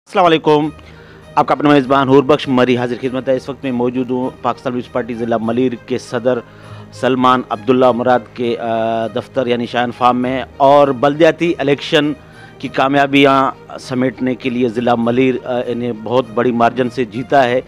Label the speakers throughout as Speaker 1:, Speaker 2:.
Speaker 1: अस्सलाम वालेकुम। आपका अपना मेज़बान हूर बख्श मरी हाजिर खिदमत है। इस वक्त मैं मौजूद हूँ पाकिस्तान पीपल्स पार्टी ज़िला मलीर के सदर सलमान अब्दुल्ला मुराद के दफ्तर यानी शान फार्म में, और बल्दियाती इलेक्शन की कामयाबियाँ समेटने के लिए ज़िला मलीर इन्हें बहुत बड़ी मार्जिन से जीता है।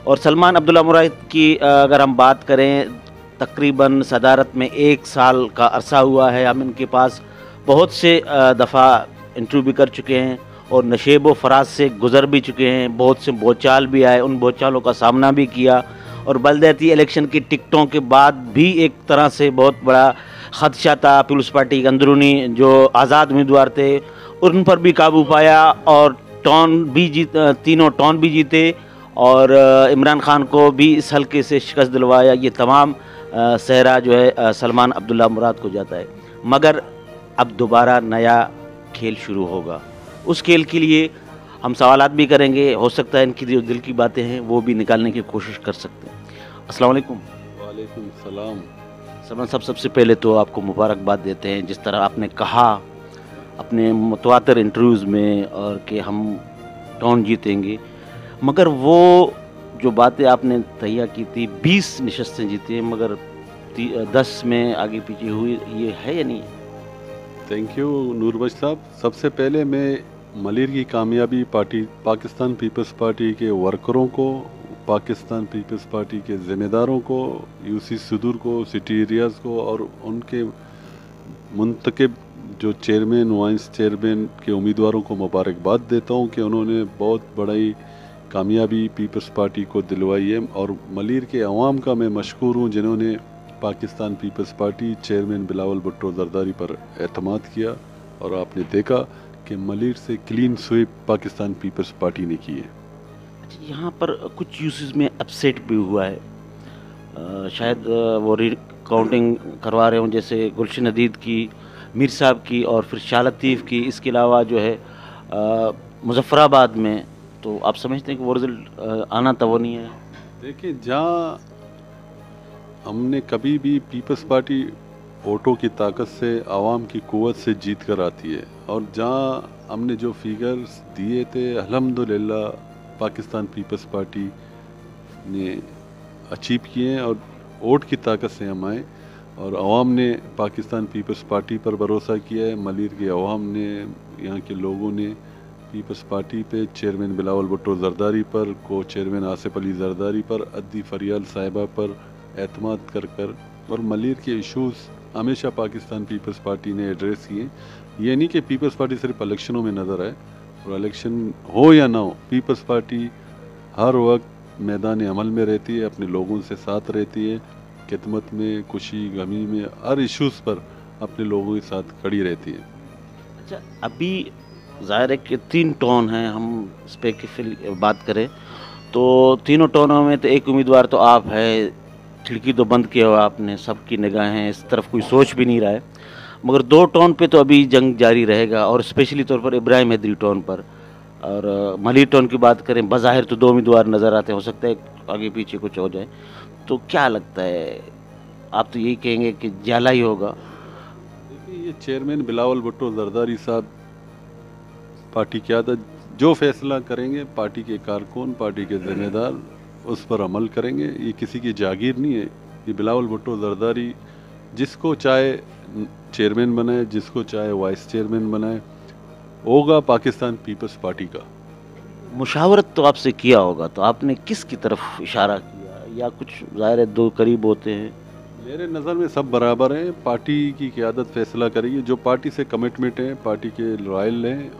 Speaker 1: और सलमान अब्दुल्ला मुराद की अगर हम बात करें, तकरीबन सदारत में 1 साल का अरसा हुआ है। हम इनके पास बहुत से दफ़ा इंटरव्यू भी कर चुके हैं और नशेब व फराज से गुज़र भी चुके हैं। बहुत से बोचाल भी आए, उन बोचालों का सामना भी किया, और बल्दियाती इलेक्शन की टिकटों के बाद भी एक तरह से बहुत बड़ा खदशा था। पीपल्स पार्टी के अंदरूनी जो आज़ाद उम्मीदवार थे उन पर भी काबू पाया, और तीनों टॉन भी जीते, और इमरान खान को भी इस हल्के से शिकस्त दिलवाया। ये तमाम सहरा जो है सलमान अब्दुल्ला मुराद को जाता है। मगर अब दोबारा नया खेल शुरू होगा। उस खेल के लिए हम सवालात भी करेंगे, हो सकता है इनकी जो दिल की बातें हैं वो भी निकालने की कोशिश कर सकते हैं। अस्सलाम वालेकुम।
Speaker 2: वालेकुम सलाम।
Speaker 1: सलमान साहब, सबसे पहले तो आपको मुबारकबाद देते हैं, जिस तरह आपने कहा अपने मुतवातर इंटरव्यूज़ में और कि हम टॉन जीतेंगे, मगर वो जो बातें आपने तैयार की थी, 20 नशस्तें जीती हैं मगर 10 में आगे पीछे हुई, ये है या नहीं?
Speaker 2: थैंक यू नूरबख्श साहब। सबसे पहले मैं मलीर की कामयाबी पाकिस्तान पीपल्स पार्टी के वर्करों को, पाकिस्तान पीपल्स पार्टी के ज़िम्मेदारों को, यूसी सदूर को, सिटी एरियाज़ को और उनके मुंतखब जो चेयरमैन वाइस चेयरमैन के उम्मीदवारों को मुबारकबाद देता हूँ कि उन्होंने बहुत बड़ी कामयाबी पीपल्स पार्टी को दिलवाई है। और मलीर के अवाम का मैं मशकूर हूँ जिन्होंने Pakistan Peoples Party chairman Bilawal Bhutto Zardari पर एतमाद किया, और आपने देखा कि मलीर से clean sweep Pakistan Peoples Party ने की है।
Speaker 1: अच्छा, यहाँ पर कुछ यूसेस में अपसेट भी हुआ है। शायद वो काउंटिंग करवा रहे हों, जैसे गुलशन हदीद की, मीर साहब की, और फिर शाह लतीफ़ की। इसके अलावा जो है मुजफ्फराबाद में, तो आप समझते हैं कि वो रिज़ल्ट आना था, वो नहीं है?
Speaker 2: देखिए, जहाँ हमने कभी भी पीपल्स पार्टी वोटों की ताकत से, आवाम की क़ुव्वत से जीत कर आती है, और जहाँ हमने जो फिगर्स दिए थे अल्हम्दुलिल्लाह पाकिस्तान पीपल्स पार्टी ने अचीव किए हैं, और वोट की ताकत से हम आए, और आवाम ने पाकिस्तान पीपल्स पार्टी पर भरोसा किया है। मलीर के आवाम ने, यहाँ के लोगों ने पीपल्स पार्टी पे, चेयरमैन बिलावल भुट्टो जरदारी पर, को चेयरमैन आसिफ अली जरदारी पर, अद्दी फरियाल साहिबा पर एतमाद कर कर, और मलीर के इशूज़ हमेशा पाकिस्तान पीपल्स पार्टी ने एड्रेस किए। ये नहीं कि पीपल्स पार्टी सिर्फ इलेक्शनों में नज़र आए, और इलेक्शन हो या ना हो, पीपल्स पार्टी हर वक्त मैदान अमल में रहती है, अपने लोगों से साथ रहती है, खिदमत में, खुशी गमी में, हर इशूज़ पर अपने लोगों के साथ खड़ी रहती है।
Speaker 1: अच्छा, अभी ज़ाहिर है कि 3 टोन हैं। हम इस पर की बात करें तो तीनों टोनों में तो एक उम्मीदवार तो आप है, खिड़की तो बंद किया हुआ आपने, सबकी निगाहें इस तरफ, कोई सोच भी नहीं रहा है। मगर 2 टोन पे तो अभी जंग जारी रहेगा, और स्पेशली तौर पर इब्राहिम हैदरी टोन पर। और मलीर टोन की बात करें, बज़ाहिर तो 2 उम्मीदवार नज़र आते हैं, हो सकता है आगे पीछे कुछ हो जाए। तो क्या लगता है, आप तो यही कहेंगे कि जाला ही होगा?
Speaker 2: देखिए, ये चेयरमैन बिलावल भुट्टो जरदारी साहब पार्टी की आदत, जो फैसला करेंगे पार्टी के कारकुन, पार्टी के ज़िम्मेदार उस पर अमल करेंगे। ये किसी की जागीर नहीं है। ये बिलावल भुट्टो जरदारी जिसको चाहे चेयरमैन बनाए, जिसको चाहे वाइस चेयरमैन बनाए, होगा पाकिस्तान पीपल्स पार्टी का।
Speaker 1: मुशावरत तो आपसे किया होगा, तो आपने किसकी तरफ इशारा किया, या कुछ ज़ाहिर है 2 करीब होते हैं?
Speaker 2: मेरे नज़र में सब बराबर हैं। पार्टी की क़यादत फैसला करेगी, जो पार्टी से कमिटमेंट है, पार्टी के लॉयल हैं,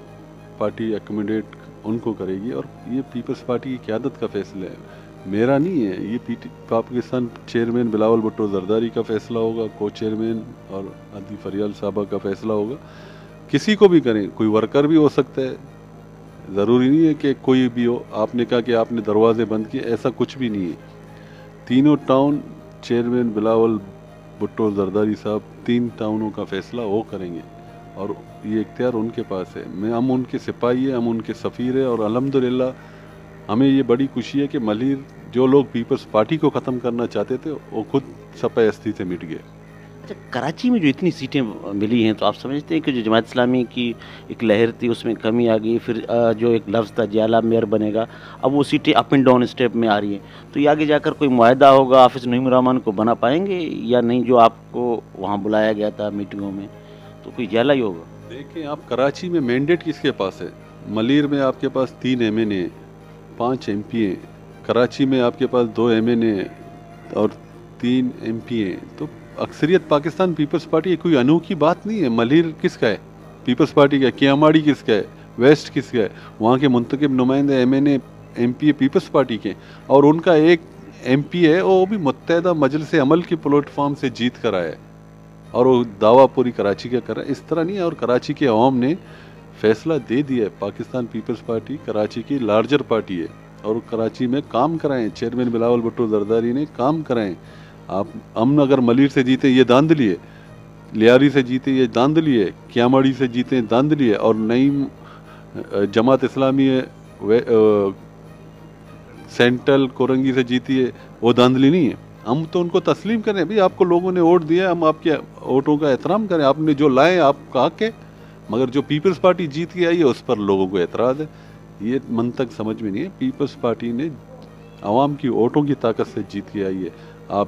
Speaker 2: पार्टी एकोमोडेट उनको करेगी, और ये पीपल्स पार्टी की क़यादत का फैसला है, मेरा नहीं है। ये पाकिस्तान चेयरमैन बिलावल भुट्टो जरदारी का फैसला होगा, को चेयरमैन और अद्दी फरियाल साहबा का फैसला होगा। किसी को भी करें, कोई वर्कर भी हो सकता है, ज़रूरी नहीं है कि कोई भी हो। आपने कहा कि आपने दरवाजे बंद किए, ऐसा कुछ भी नहीं है। तीनों टाउन चेयरमैन बिलावल भुट्टो जरदारी साहब 3 टाउनों का फैसला वो करेंगे, और ये इख्तियार उनके पास है। हम उनके सिपाही हैं, हम उनके सफ़ीर हैं, और अल्हम्दुलिल्लाह हमें ये बड़ी खुशी है कि मलीर जो लोग पीपल्स पार्टी को ख़त्म करना चाहते थे वो खुद सपा हस्ती से मिट गए।
Speaker 1: اچھا، کراچی میں جو اتنی سیٹیں ملی ہیں تو آپ سمجھتے ہیں کہ جو جماعت اسلامی کی ایک لہر تھی اس میں کمی آ گئی، پھر جو ایک لفظ تھا جیالہ میئر بنے گا، اب وہ سیٹیں اپ اینڈ ڈاؤن اسٹیپ میں آ رہی ہیں، تو یہ آگے جا کر کوئی معاہدہ ہوگا حافظ نعیم الرحمان کو بنا پائیں گے یا نہیں؟ جو آپ کو وہاں بلایا گیا تھا میٹنگوں میں تو کوئی جیالہ ہی ہوگا؟
Speaker 2: دیکھیں آپ، کراچی میں مینڈیٹ کس کے پاس ہے؟ ملیر میں آپ کے پاس 3 MNA ہیں، 5 MP ہیں، کراچی میں آپ کے پاس 2 MNA ہیں اور 3 MP ہیں، تو اکثریت پاکستان پیپلز پارٹی ہے، کوئی انوکھی بات نہیں ہے۔ ملیر کس کا ہے؟ پیپلز پارٹی کا ہے۔ کیاماڑی کس کا ہے؟ ویسٹ کس کا ہے؟ وہاں کے منتخب نمائندے MNA MP پیپلز پارٹی کے، اور ان کا ایک MP ہے وہ بھی متحدہ مجلس عمل کی پلیٹ فارم سے جیت کر آیا ہے، اور وہ دعویٰ پوری کراچی کا کر رہا ہے۔ اس طرح نہیں ہے، اور کراچی کے عوام نے فیصلہ دے دیا ہے، پاکستان پیپلز پارٹی کراچی کی لارجر پارٹی ہے، اور کراچی میں کام کرائیں، چیئرمین بلاول بھٹو زرداری نے کام کرائیں۔ آپ ہم اگر ملیر سے جیتے یہ داندلی ہے، لیاری سے جیتے یہ داندلی ہے، کیاماڑی سے جیتے داندلی ہے، اور نعیم جماعت اسلامی سینٹرل کورنگی سے جیتی ہے وہ داندلی نہیں ہے۔ ہم تو ان کو تسلیم کریں، بھئی آپ کو لوگوں نے ووٹ دیا، ہم آپ کے ووٹوں کا احترام کریں، آپ نے جو لائے آپ کا حق ہے، مگر جو پیپلز پارٹی جیت کے آئی ہے اس پر لوگوں کو اعتراض ہے۔ یہ منطق سمجھ میں نہیں ہے۔ پیپلز پارٹی نے عوام کی ووٹوں کی طاقت سے جیت کے آئی ہے۔ آپ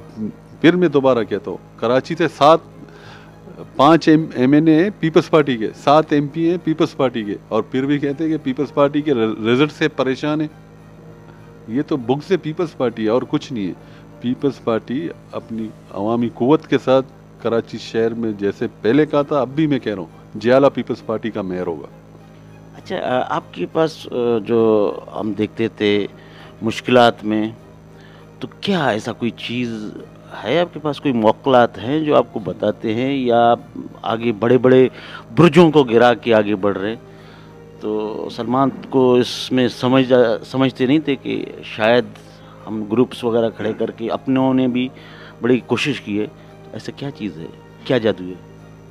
Speaker 2: پھر میں دوبارہ کہتا ہوں، کراچی سے 5 MNA ہیں پیپلز پارٹی کے، 7 MP ہیں پیپلز پارٹی کے، اور پھر بھی کہتے ہیں کہ پیپلز پارٹی کے رزلٹ سے پریشان ہیں۔ یہ تو بغض سے پیپلز پارٹی ہے اور کچھ نہیں ہے۔ پیپلز پارٹی اپنی عوامی قوت کے ساتھ کراچی شہر میں جیسے پہلے کہا تھا، اب بھی میں کہہ رہا ہوں، جیالہ پیپلز پارٹی کا میئر ہوگا۔
Speaker 1: اچھا، آپ کے پاس جو ہم دیکھتے تھے مشکلات میں، تو کیا ایسا کوئی چیز ہے آپ کے پاس، کوئی موکلات ہیں جو آپ کو بتاتے ہیں، یا آپ آگے بڑے بڑے برجوں کو گرا کے آگے بڑھ رہے؟ تو سلمان کو اس میں سمجھتے نہیں تھے کہ شاید ہم گروپس وغیرہ کھڑے کر کے اپنوں نے بھی بڑی کوشش کی ہے، تو ایسا کیا چیز ہے، کیا جادو ہے؟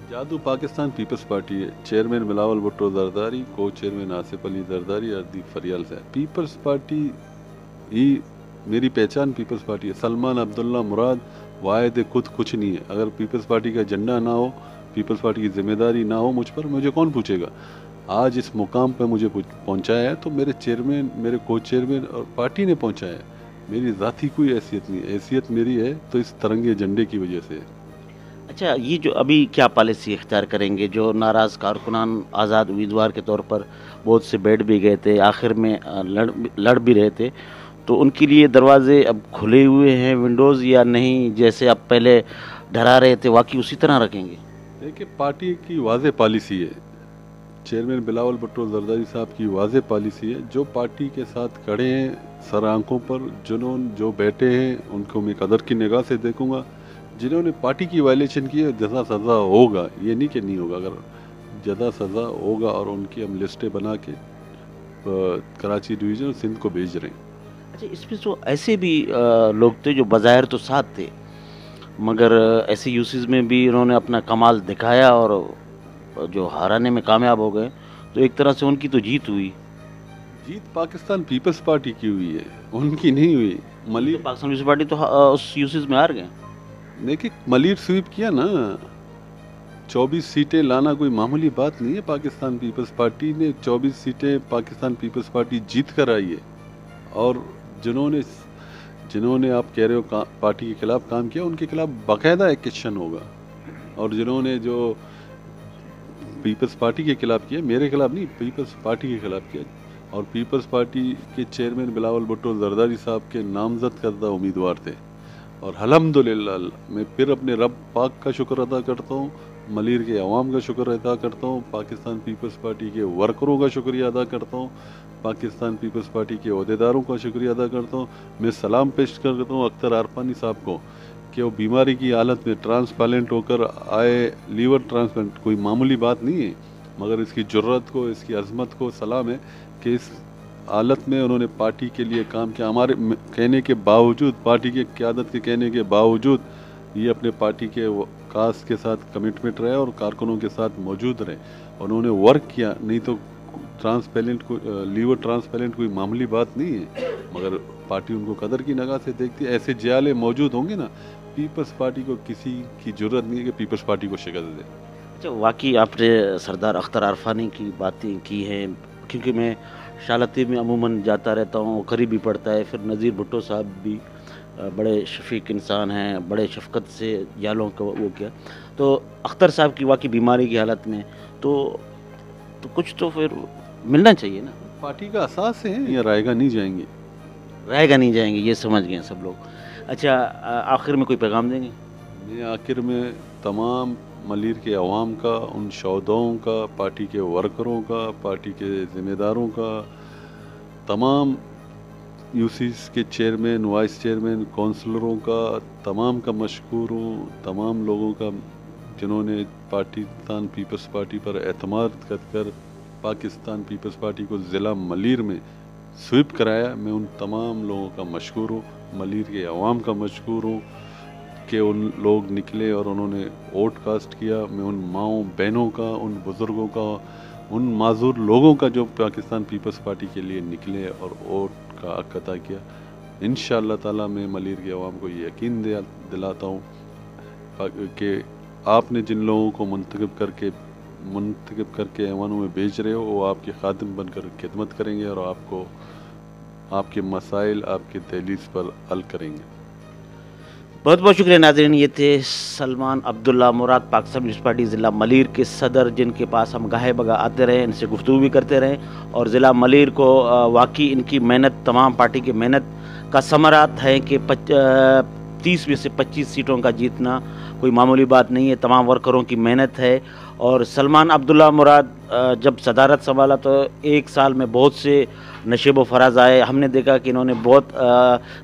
Speaker 2: جادو پاکستان پیپلز پارٹی ہے۔ چیئرمین بلاول بھٹو زرداری، کو چیئرمین آصف علی زرداری، اردیف فریال سے۔ پیپلز پارٹی ہی میری پہچان پیپلز پارٹی ہے۔ سلمان عبداللہ مراد واحد خود کچھ نہیں ہے۔ اگر پیپلز پارٹی کا جھنڈا نہ ہو، پیپلز پارٹی کی ذمہ داری نہ ہو مجھ پر، مجھے کون پوچھے گا؟ آج اس مقام پہ مجھے پہنچایا ہے تو میرے چیئرمین، میرے کو چیئرمین اور پارٹی نے پہنچایا ہے۔ میری ذاتی کوئی حیثیت نہیں ہے، حیثیت میری ہے تو اس ترنگے جھنڈے کی وجہ سے۔
Speaker 1: اچھا، یہ جو ابھی کیا پالیسی اختیار کریں گے؟ جو ناراض کارکنان آزاد امیدوار کے طور پر بہت سے بیٹھ بھی گئے تھے، آخر میں لڑ بھی رہے تھے، تو ان کے لیے دروازے اب کھلے ہوئے ہیں، ونڈوز، یا نہیں جیسے آپ پہلے ڈرا رہے تھے واقعی اسی طرح رکھیں گے؟
Speaker 2: دیکھیں، پارٹی کی واضح پالیسی ہے، چیئرمین بلاول بھٹو زرداری صاحب کی واضح پالیسی ہے، جو پارٹی کے ساتھ کھڑے ہیں سر آنکھوں پر، جو بیٹھے ہیں ان کو میں قدر کی نگاہ سے دیکھوں گا، جنہوں نے پارٹی کی وائلیشن کی ہے جزا سزا ہوگا، یہ نہیں کہ نہیں ہوگا، اگر جزا سزا ہوگا، اور ان کی ہم لسٹیں بنا کے کراچی ڈویژن اور سندھ کو بھیج رہے ہیں۔
Speaker 1: اچھا، اس میں تو ایسے بھی لوگ تھے جو بظاہر تو ساتھ تھے، مگر ایسے یوسز میں بھی انہوں نے اپنا کمال دکھایا اور جو ہرانے میں کامیاب ہو گئے، تو ایک طرح سے ان کی تو جیت ہوئی۔
Speaker 2: جیت پاکستان پیپلز پارٹی کی ہوئی ہے، ان کی نہیں ہوئی۔ ملیر
Speaker 1: پاکستان پیپلز پارٹی تو اس یوسز میں ہار گئے۔
Speaker 2: دیکھیں، ملیر سویپ کیا نا، 24 سیٹیں لانا کوئی معمولی بات نہیں ہے۔ پاکستان پیپلز پارٹی نے 24 سیٹیں پاکستان پیپلز پارٹی جیت کر آئی ہے، اور جنہوں نے آپ کہہ رہے ہو پارٹی کے خلاف کام کیا، ان کے خلاف باقاعدہ ایکشن ہوگا، اور جنہوں نے جو پیپلز پارٹی کے خلاف کیا، میرے خلاف نہیں، پیپلز پارٹی کے خلاف کیا، اور پیپلز پارٹی کے چیئرمین بلاول بھٹو زرداری صاحب کے نامزد کردہ امیدوار تھے، اور الحمدللہ میں پھر اپنے رب پاک کا شکر ادا کرتا ہوں، ملیر کے عوام کا شکر ادا کرتا ہوں، پاکستان پیپلز پارٹی کے ورکروں کا شکریہ ادا کرتا ہوں، پاکستان پیپلز پارٹی کے عہدیداروں کا شکریہ ادا کرتا ہوں۔ میں سلام پیش کرتا ہوں اختر عرفانی صاحب کو کہ وہ بیماری کی حالت میں ٹرانسپلانٹ ہو کر آئے، لیور ٹرانسپلانٹ کوئی معمولی بات نہیں ہے، مگر اس کی جرت کو، اس کی عظمت کو سلام ہے کہ اس حالت میں انہوں نے پارٹی کے لیے کام کیا، ہمارے کہنے کے باوجود، پارٹی کے قیادت کے کہنے کے باوجود یہ اپنے پارٹی کے کاز کے ساتھ کمٹمنٹ رہے اور کارکنوں کے ساتھ موجود رہے، انہوں نے ورک کیا، نہیں تو लीवर ट्रांसपेरेंट कोई मामूली बात नहीं है, मगर पार्टी उनको कदर की नगाह से देखती है। ऐसे जियाले मौजूद होंगे ना, पीपल्स पार्टी को किसी की जरूरत नहीं है कि पीपल्स पार्टी को शिकस्त दे।
Speaker 1: अच्छा, वाकई आपने सरदार अख्तर आरफानी की बातें की हैं, क्योंकि मैं शालती में अमूमन जाता रहता हूँ, करीब भी पड़ता है। फिर नज़ीर भुट्टो साहब भी बड़े शफीक इंसान हैं, बड़े शफकत से यालों को वो किया। तो अख्तर साहब की वाकई बीमारी की हालत में तो कुछ तो फिर मिलना चाहिए ना।
Speaker 2: पार्टी का असास है, या रायगा नहीं जाएंगे।
Speaker 1: रहेगा नहीं जाएंगे, ये समझ गए सब लोग। अच्छा, आखिर में कोई पैगाम देंगे?
Speaker 2: मैं आखिर में तमाम मलीर के अवाम का, उन शौदाओं का, पार्टी के वर्करों का, पार्टी के ज़िम्मेदारों का, तमाम यूसीस के चेयरमैन, वाइस चेयरमैन, काउंसलरों का, तमाम का मशकूर हूँ। तमाम लोगों का जिन्होंने पाकिस्तान पीपल्स पार्टी पर एतमाद कर पाकिस्तान पीपल्स पार्टी को ज़िला मलीर में स्वीप कराया, मैं उन तमाम लोगों का मशकूर हूँ। मलीर के अवाम का मशकूर हूँ कि उन लोग निकले और उन्होंने वोट कास्ट किया। मैं उन माँओं बहनों का, उन बुज़ुर्गों का, उन माजूर लोगों का जो पाकिस्तान पीपल्स पार्टी के लिए निकले और वोट का हक अदा किया। इंशाअल्लाह ताला मैं मलीर के अवाम को ये यकीन दिलाता हूँ कि आपने जिन लोगों को मुंतखब करके ऐवानों में भेज रहे हो, वो आपके खादिम बनकर खिदमत करेंगे और आपको आपके मसाइल आपके दहलीज पर हल करेंगे।
Speaker 1: बहुत बहुत शुक्रिया नाज़रीन। ये थे सलमान अब्दुल्ला मुराद, पाकिस्तान पीपल्स पार्टी ज़िला मलीर के सदर, जिनके पास हम गाहे बगा आते रहे, इनसे गुफ्तगू भी करते रहे। और ज़िला मलीर को वाकई इनकी मेहनत, तमाम पार्टी की मेहनत का समरात है कि 30 में से 25 सीटों का जीतना कोई मामूली बात नहीं है, तमाम वर्करों की मेहनत है। और सलमान अब्दुल्ला मुराद जब सदारत संभाला तो एक साल में बहुत से नशेब व फराज आए। हमने देखा कि इन्होंने बहुत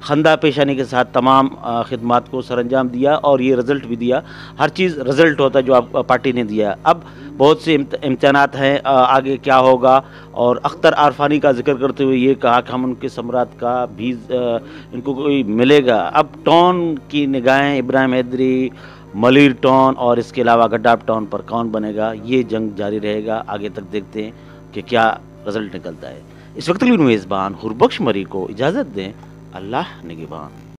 Speaker 1: खंदा पेशानी के साथ तमाम खिदमात को सरअंजाम दिया और ये रिज़ल्ट भी दिया। हर चीज़ रिज़ल्ट होता है जो आप पार्टी ने दिया। अब बहुत से इम्तहानात हैं, आगे क्या होगा। और अख्तर आरफानी का जिक्र करते हुए ये कहा कि हम उनके सम्राट का भी इनको कोई मिलेगा। अब टाउन की निगाहें इब्राहिम हैदरी, मलीर टाउन और इसके अलावा गड्डाप टाउन पर कौन बनेगा, ये जंग जारी रहेगा। आगे तक देखते हैं कि क्या रिज़ल्ट निकलता है। इस वक्त के लिए मेज़बान हुरबख्श मरी को इजाज़त दें। अल्लाह निगहबान।